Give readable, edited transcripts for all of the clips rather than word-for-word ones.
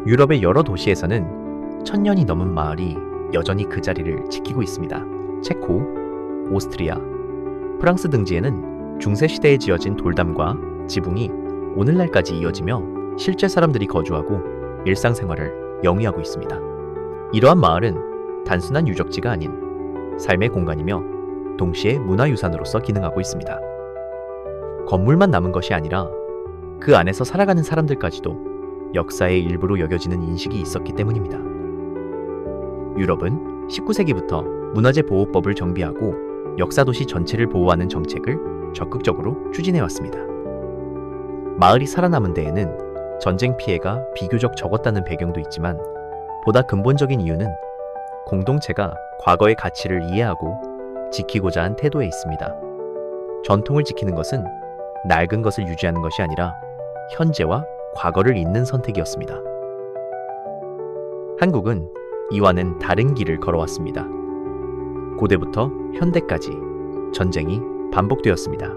유럽의 여러 도시에서는 천년이 넘은 마을이 여전히 그 자리를 지키고 있습니다. 체코, 오스트리아, 프랑스 등지에는 중세시대에 지어진 돌담과 지붕이 오늘날까지 이어지며 실제 사람들이 거주하고 일상생활을 영위하고 있습니다. 이러한 마을은 단순한 유적지가 아닌 삶의 공간이며 동시에 문화유산으로서 기능하고 있습니다. 건물만 남은 것이 아니라 그 안에서 살아가는 사람들까지도 역사의 일부로 여겨지는 인식이 있었기 때문입니다. 유럽은 19세기부터 문화재 보호법을 정비하고 역사도시 전체를 보호하는 정책을 적극적으로 추진해왔습니다. 마을이 살아남은 데에는 전쟁 피해가 비교적 적었다는 배경도 있지만 보다 근본적인 이유는 공동체가 과거의 가치를 이해하고 지키고자 한 태도에 있습니다. 전통을 지키는 것은 낡은 것을 유지하는 것이 아니라 현재와 과거를 잇는 선택이었습니다. 한국은 이와는 다른 길을 걸어왔습니다. 고대부터 현대까지 전쟁이 반복되었습니다.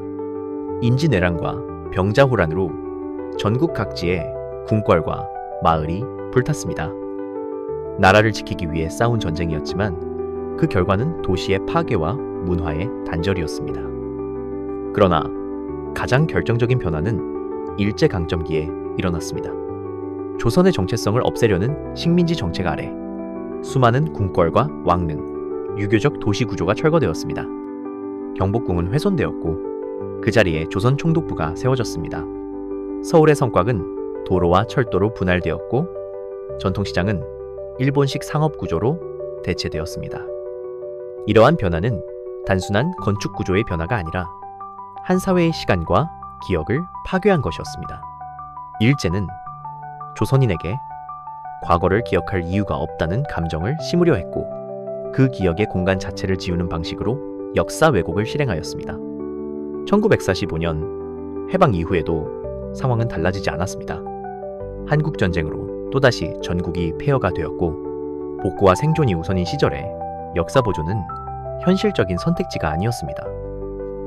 인지내란과 병자호란으로 전국 각지에 궁궐과 마을이 불탔습니다. 나라를 지키기 위해 싸운 전쟁이었지만 그 결과는 도시의 파괴와 문화의 단절이었습니다. 그러나 가장 결정적인 변화는 일제강점기에 일어났습니다. 조선의 정체성을 없애려는 식민지 정책 아래 수많은 궁궐과 왕릉, 유교적 도시 구조가 철거되었습니다. 경복궁은 훼손되었고 그 자리에 조선 총독부가 세워졌습니다. 서울의 성곽은 도로와 철도로 분할되었고 전통시장은 일본식 상업 구조로 대체되었습니다. 이러한 변화는 단순한 건축 구조의 변화가 아니라 한 사회의 시간과 기억을 파괴한 것이었습니다. 일제는 조선인에게 과거를 기억할 이유가 없다는 감정을 심으려 했고 그 기억의 공간 자체를 지우는 방식으로 역사 왜곡을 실행하였습니다. 1945년 해방 이후에도 상황은 달라지지 않았습니다. 한국전쟁으로 또다시 전국이 폐허가 되었고 복구와 생존이 우선인 시절에 역사 보존은 현실적인 선택지가 아니었습니다.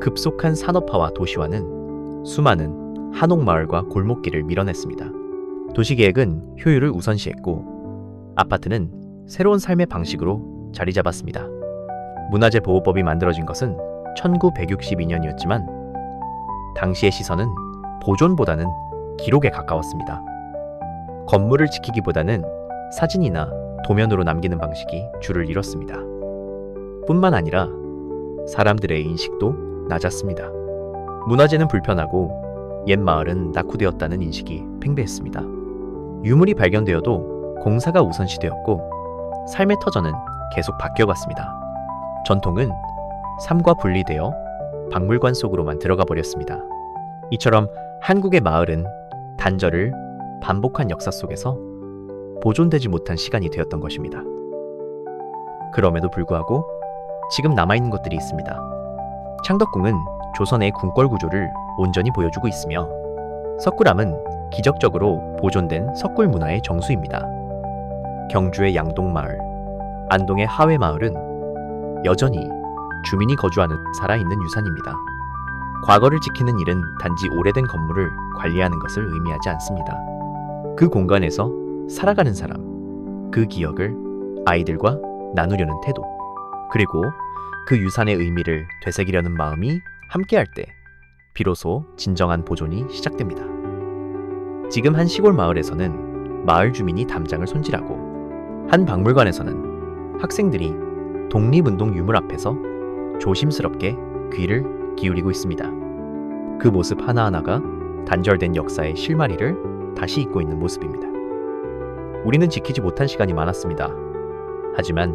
급속한 산업화와 도시화는 수많은 한옥마을과 골목길을 밀어냈습니다. 도시계획은 효율을 우선시했고 아파트는 새로운 삶의 방식으로 자리 잡았습니다. 문화재 보호법이 만들어진 것은 1962년이었지만 당시의 시선은 보존보다는 기록에 가까웠습니다. 건물을 지키기보다는 사진이나 도면으로 남기는 방식이 주를 이뤘습니다. 뿐만 아니라 사람들의 인식도 낮았습니다. 문화재는 불편하고 옛 마을은 낙후되었다는 인식이 팽배했습니다. 유물이 발견되어도 공사가 우선시되었고 삶의 터전은 계속 바뀌어갔습니다. 전통은 삶과 분리되어 박물관 속으로만 들어가 버렸습니다. 이처럼 한국의 마을은 단절을 반복한 역사 속에서 보존되지 못한 시간이 되었던 것입니다. 그럼에도 불구하고 지금 남아있는 것들이 있습니다. 창덕궁은 조선의 궁궐 구조를 온전히 보여주고 있으며 석굴암은 기적적으로 보존된 석굴 문화의 정수입니다. 경주의 양동마을, 안동의 하회마을은 여전히 주민이 거주하는 살아있는 유산입니다. 과거를 지키는 일은 단지 오래된 건물을 관리하는 것을 의미하지 않습니다. 그 공간에서 살아가는 사람, 그 기억을 아이들과 나누려는 태도, 그리고 그 유산의 의미를 되새기려는 마음이 함께할 때 비로소 진정한 보존이 시작됩니다. 지금 한 시골 마을에서는 마을 주민이 담장을 손질하고 한 박물관에서는 학생들이 독립운동 유물 앞에서 조심스럽게 귀를 기울이고 있습니다. 그 모습 하나하나가 단절된 역사의 실마리를 다시 잇고 있는 모습입니다. 우리는 지키지 못한 시간이 많았습니다. 하지만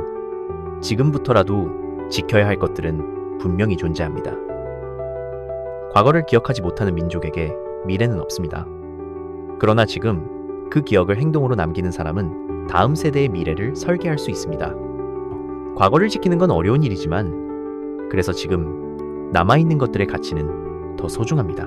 지금부터라도 지켜야 할 것들은 분명히 존재합니다. 과거를 기억하지 못하는 민족에게 미래는 없습니다. 그러나 지금 그 기억을 행동으로 남기는 사람은 다음 세대의 미래를 설계할 수 있습니다. 과거를 지키는 건 어려운 일이지만 그래서 지금 남아있는 것들의 가치는 더 소중합니다.